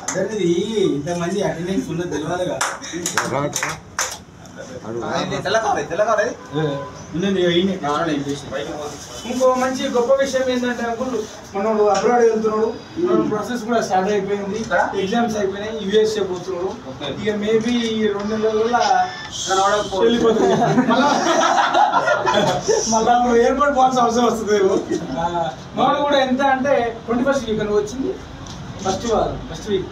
అందరిది ఇంతమంది అటెండెన్స్ ఉన్నది తెలియాలిగా. ఇంకో మంచి గొప్ప విషయం ఏంటంటే అంకుల్ మనోడు అబ్రాడ్ వెళ్తున్నాడు, మన ప్రాసెస్ కూడా స్టార్ట్ అయిపోయింది, ఎగ్జామ్స్ అయిపోయినాయి, యూఎస్ఏ పోతున్నాడు. ఇక మేబీ 2 నెలల వెళ్ళిపోతుంది. మళ్ళీ అప్పుడు ఎయిర్పోర్ట్ పోవాల్సిన అవసరం వస్తుంది. మనోడు కూడా ఎంత అంటే 21st వీక్ అని వచ్చింది, ఫస్ట్ వీక్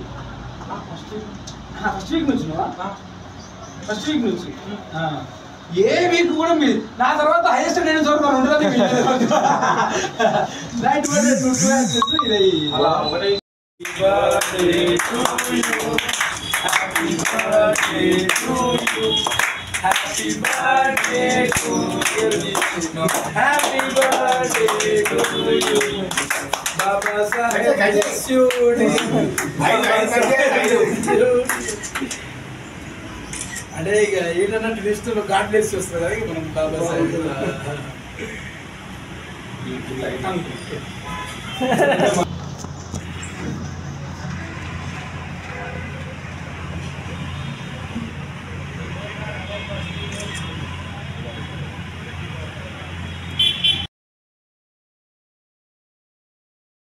నుంచి ఫస్ట్ వీక్ నుంచి ఏ వీక్ కూడా మీ నా తర్వాత హైయెస్ట్ అటెండెన్స్ చదువుతాను ఉంటుంది. నైట్ బాబా సాహెబ్ అంటే ఇక ఏంటన్నట్టు లిస్టులో గాడ్ బ్లెస్ వస్తుంది కదా ఇక మనం బాబా సాహెబ్